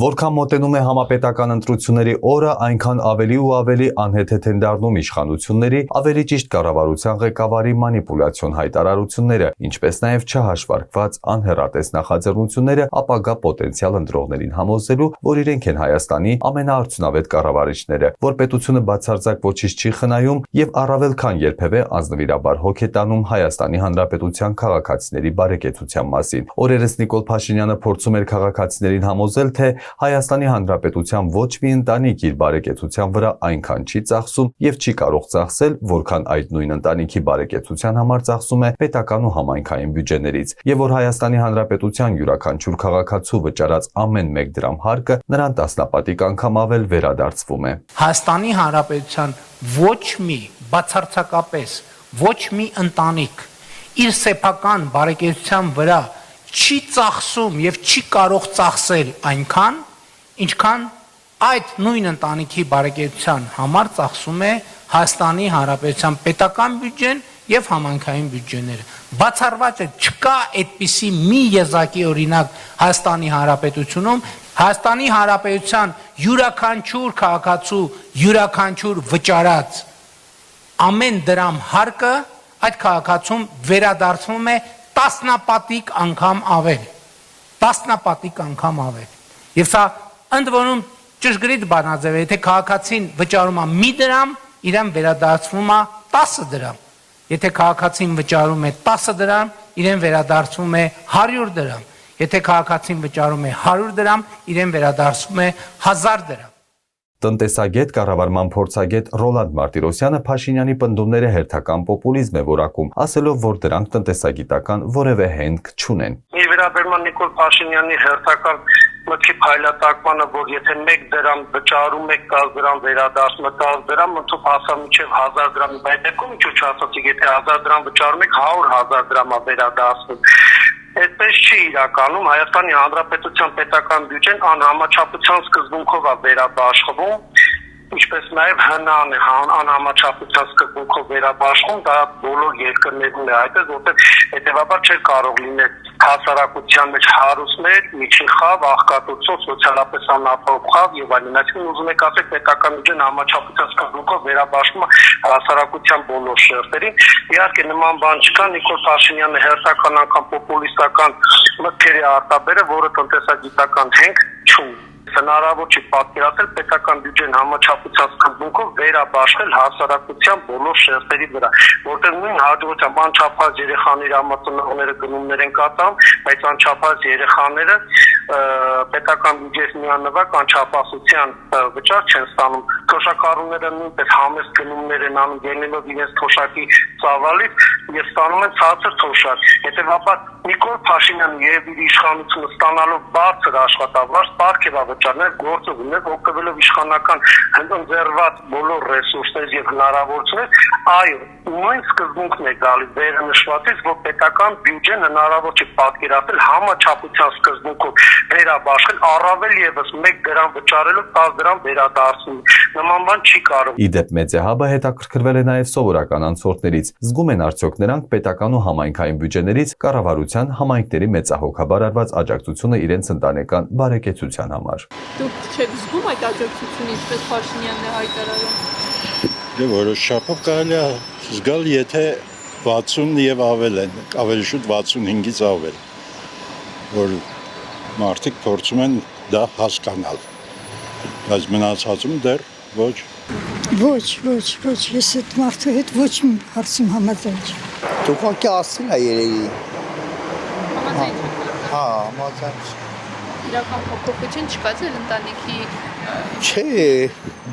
Որքան մոտենում է համապետական ընտրությունների օրը, այնքան ավելի ու ավելի անհեթեթ են դառնում իշխանությունների, ավելի ճիշտ կառավարության ղեկավարի մանիպուլյացիոն հայտարարությունները, ինչպես նաև չհաշվարկված անհեռատես նախաձեռնությունները ապագա պոտենցիալ ընտրողներին համոզելու, որ իրենք են Հայաստանի ամենաարդյունավետ կառավարիչները, որ պետությունը բացարձակ ոչինչ չի խնայում եւ առավել քան երբևէ անձնվիրաբար հոգ է տանում Հայաստանի Հանրապետության քաղաքացիների բարեկեցության մասին։ Օրերս Նիկոլ Փաշինյանը փորձում էր քաղաքացիներին համոզել, թե Հայաստանի Հանրապետության ոչ մի ընտանիք իր բարեկեցության վրա այնքան չի ծախսում եւ չի կարող ծախսել, որքան այդ նույն ընտանիքի բարեկեցության համար ծախսում է պետական ու համայնքային բյուջեներից, եւ որ Հայաստանի Հանրապետության յուրաքանչյուր քաղաքացու վճարած ամեն 1 դրամ հարկը նրան տասնապատիկ անգամ ավել վերադարձվում է։ Հայաստանի Հանրապետության ոչ մի բացարձակապես ոչ մի ընտանիք իր սեփական բարեկեցության վրա չի ծախսում եւ չի կարող ծախսել այնքան, ինչքան այդ նույն ընտանիքի բարեկեցության համար ծախսում է Հայաստանի Հանրապետության պետական բյուջեն եւ համայնքային բյուջեները։ Բացառված է, չկա այդպիսի մի եզակի օրինակ Հայաստանի Հանրապետությունում, Հայաստանի Հանրապետության յուրաքանչյուր քաղաքացու յուրաքանչյուր վճարած ամեն դրամ հարկը այդ քաղաքացում վերադարձվում է տասնապատիկ անգամ ավել, տասնապատիկ անգամ ավել։ Եվ սա ընդ որում ճշգրիտ բանաձև է, եթե քաղաքացին վճարում է մի դրամ, իրեն վերադարձվում է 10 դրամ։ Եթե քաղաքացին վճարում է 10 դրամ, իրեն վերադարձվում է 100 դրամ։ Եթե քաղաքացին վճարում է 100 դրամ, իրեն վերադարձվում է 1000 դրամ։ Տնտեսագետ, կառավարման փորձագետ Ռոլանդ Մարտիրոսյանը Փաշինյանի պնդումները հերթական պոպուլիզմ է որակում, ասելով, որ դրանք տնտեսագիտական որևէ հենք չունեն։ Իր վերաբերման Նիկոլ Փաշինյանի հերթական մտքի փայլատակմանը, որ եթե 1 դրամ վճարում եք 10 դրամ վերադարձում եք 10 դրամ, ընդհանուր հասա մինչև 1000 դրամի, բայց դեպքում ինչու չասացիք, եթե 1000 դրամ վճարում եք 100,000 դրամ է վերադարձում։ Այդպես չի իրականում, Հայաստանի Հանրապետության պետական բյուջեն անհամաչափության սկզբունքով է վերաբաշխվում, ինչպես նաև հնան է անհամաչափության սկզբունքով վերաբաշխում, դա բոլոր երկրներում է այդպես, որտեղ հետևաբար չէր կարող լինել հասարակության մեջ հարուստներ, միջին խավ, աղքատություն, սոցիալապես անապահով խավ եւ այլն։ Այսինքն ուզում եք ասել պետական բյուջեն համաչափության սկզբունքով վերաբաշխում է հասարակության բոլոր շերտերին։ Իհարկե նման բան չկա, Նիկոլ Փաշինյանը հերթական անգամ պոպուլիստական մտքերի արտաբեր է, որը տնտեսագիտական հենք չունի։ Հնարավոր չի պատկերացնել պետական բյուջեն համաչափության սկզբունքով վերաբաշխել հասարակության բոլոր շերտերի վրա, որտեղ նույն հաջողությամբ անչափահաս երեխաների համածնողները գնումներ են կատարում, բայց անչափահաս երեխաները պետական բյուջեից միանվագ անչափահասության վճար չեն ստանում։ Թոշակառուները նույնպես համեստ գնումներ են անում, ելնելով իրենց թոշակի ծավալից եւ ստանում են ցածր թոշակ։ Հետեւաբար Նիկոլ Փաշինյանը եւ իր իշխանությունը ստանալով բարձր աշխատավարձ պարգև վճարներ գործողներ օգտվելով իշխանական ընձեռված բոլոր ռեսուրսներից եւ հնարավորություններից, այո, նույն սկզբունքն է գալիս վերը նշվածից, որ պետական բյուջեն հնարավոր չի պատկերացնել համաչափության սկզբունքով վերաբաշխել, առավել եւս 1 դրամ վճարելով 10 դրամ վերադարձում։ Նման բան չի կարող։ Իդեպ Մեծեհաբը հետաքրքրվել է նաև սովորական անցորդներից։ Զգում են արդյոք նրանք պետական ու համայնքային բյուջեներից կառավարության համայնքների մեծահոգաբար արված աջակցությունը իրենց ընտանեկան բարեկեցության համար։ Դուք չեք զգում այդ աջակցությունը, ինչպես Փաշինյանն է հայտարարում։ Դե որոշ չափով կարելի է զգալ, եթե 60 եւ ավել են, ավելի շուտ 65-ից ավել, որ մարդիկ փորձում են դա հասկանալ, բայց մնացածում դեռ ոչ։ Ոչ, ես այդ մարդու հետ ոչ մի հարցում համաձայն չեմ։ Դուք ուղղակի ասել է երևի։ Համաձայն չեք։ Հա, համաձայն չեմ։ Իրական փոփոխություն չկա ձեր ընտանիքի։ Չէ,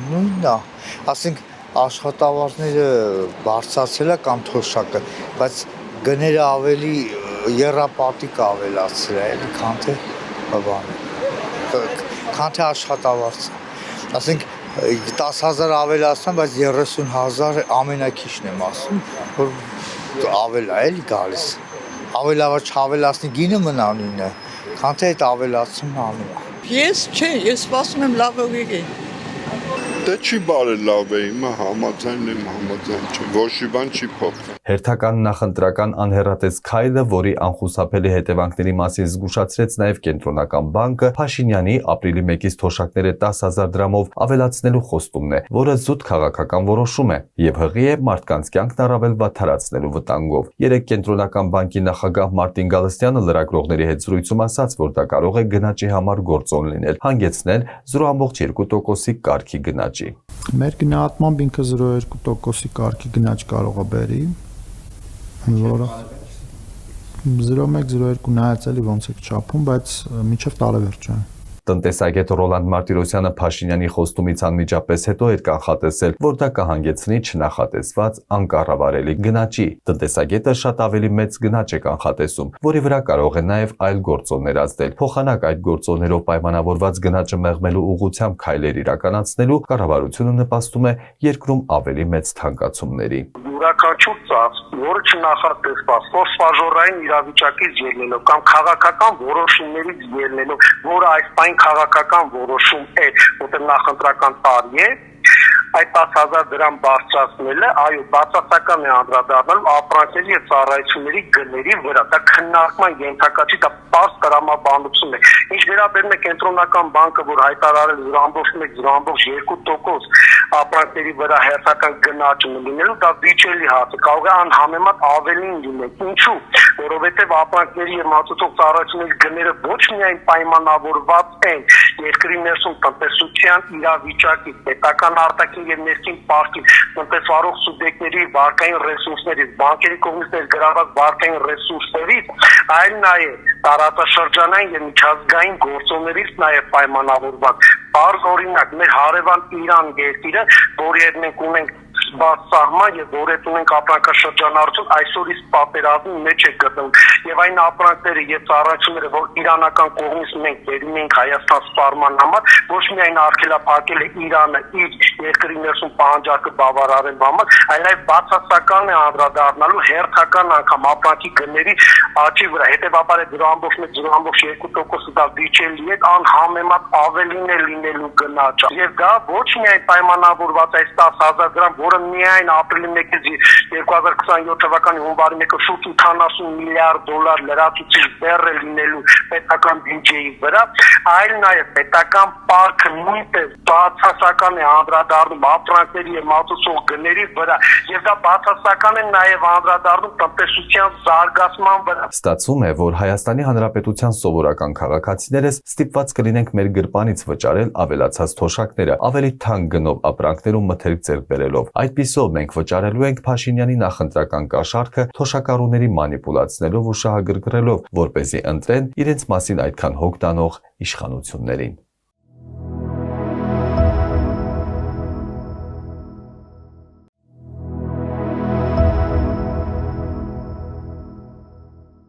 նույնն է։ Ասենք աշխատավարձները բարձրացել է կամ թոշակը, բայց գները ավելի եռապատիկ ավելացել է, էլի, քան թե աշխատավարձը։ Ասենք 10,000 ավելացան, բայց 30,000 ամենակիչն եմ ասում, որ ավել է էլի գալիս։ Ավելավար չավելացնի գինը մնա նույնը, քան թե այդ ավելացումն անում է։ Ես սպասում եմ լավ օգեգի։ Դե չի բարելավ է, հիմա համաձայն եմ, համաձայն չէ, ոչ մի բան չի փոխվել։ Հերթական նախընտրական անհեռատես քայլը, որի անխուսափելի հետևանքների մասին զգուշացրեց նաև Կենտրոնական բանկը, Փաշինյանի ապրիլի 1-ից թոշակները 10,000 դրամով ավելացնելու խոստումն է, որը զուտ քաղաքական որոշում է եւ հղի է մարդկանց կյանքն առավել վատթարացնելու վտանգով։ Երեկ Կենտրոնական բանկի նախագահ Մարտին Գալստյանը լրագրողների հետ զրույցում ասաց, որ դա կարող է գնաճի համար գործոն լինել, հանգեցնել 0.2%-ի կարգի գնաճի։ Մեր գնահատմամբ ինքը 0.2%-ի կարգի գնաճ կարող է բերի, որը 0.1-0.2 նայած էլի ոնց է չափում, բայց մինչև տարեվերջ է։ Տնտեսագետ Ռոլանդ Մարտիրոսյանը Փաշինյանի խոստումից անմիջապես հետո էր կանխատեսել, որ դա կհանգեցնի չնախատեսված անկառավարելի գնաճի։ Տնտեսագետը շատ ավելի մեծ գնաճ է կանխատեսում, որի վրա կարող է նաև այլ գործոններ ազդել։ Փոխանակ այդ գործոններով պայմանավորված գնաճը մեղմելու ուղղությամբ քայլեր իրականացնելու կառավարությունը նպաստում է երկրում ավելի մեծ թանկացումների։ Յուրաքանչյուր ծախս, որը չնախատեսված, ֆորսմաժորային իրավիճակից ելնելով կամ քաղաքական որոշումներից ելնելով, որը այս պայն քաղաքական որոշում է, որտեղ նախընտրական տարի է, այդ 10,000 դրամ բարձրացնելը, այո, բացասական է անդրադառնալու ապրանքների եւ ծառայությունների գների վրա։ Դա քննարկման ենթակա չի, դա պարզ տրամաբանություն է։ Ինչ վերաբերում է Կենտրոնական բանկը, որ հայտարարել 0.1-0.2% ապրանքների վրա հերթական գնաճ լինելու, դա վիճելի հարց է, կարող է անհամեմատ ավելին լինել։ Ինչու՞, որովհետեւ ապրանքների եւ մատուցող ծառայությունների գները ոչ միայն պայմանավորված են երկրի ներսում տնտեսության իրավիճակի, պետական արտաքին եւ ներքին պարտքի, տնտեսվարող սուբյեկտների վարկային ռեսուրսներից, բանկերի կողմից ներգրաված վարկային ռեսուրսներից, այլ նաեւ տարածաշրջանային եւ միջազգային գործոններից նաեւ պայմանավորված։ Բարձ օրինակ, մեր հարևան Իրան երկիրը, որի հետ մենք ունենք բաց սահման եւ որ հետ ունենք ապրանքաշրջանառություն, այսօր իսկ պատերազմի մեջ է գտնվում եւ այն ապրանքները եւ ծառայությունները, որ իրանական կողմից մենք բերում ենք Հայաստան սպառման համար, ոչ միայն արգելափակել է Իրանը իր երկրի ներսում պահանջարկը բավարարելու համար, այլ նաեւ բացասական է անդրադառնալու հերթական անգամ ապրանքի գների աճի վրա։ Հետեւաբար 0.1-0.2% դա վիճելի է, անհամեմատ ավելին է լինելու գնաճը։ Եվ դա ոչ միայն պայմանավորված է 10,000 դրամ, որը միայն ապրիլի 1-ից 2027 թվականի հունվարի 1-ը շուրջ 80 միլիարդ դոլար լրացուցիչ բեռ է լինելու պետական բյուջեի վրա, այլ նաև պետական պարտքը նույնպես բացասական է անդրադառնում ապրանքների եւ մատուցող գների վրա, եւ դա բացասական է նաև անդրադառնում տնտեսության զարգացման վրա։ Ստացվում է, որ Հայաստանի Հանրապետության սովորական քաղաքացիներս ստիպված կլինենք մեր գրպանից վճարել ավելացած թոշակները, ավելի թանկ գնով ապրանքներում մթերք ձեռք բերելով։ Այդպիսով մենք վճարելու ենք Փաշինյանի նախընտրական կաշառքը թոշակառուների մանիպուլացնելով ու շահագրգռելով, որպեսզի ընտրեն իրենց մասին այդքան հոգ տանող իշխանություններին։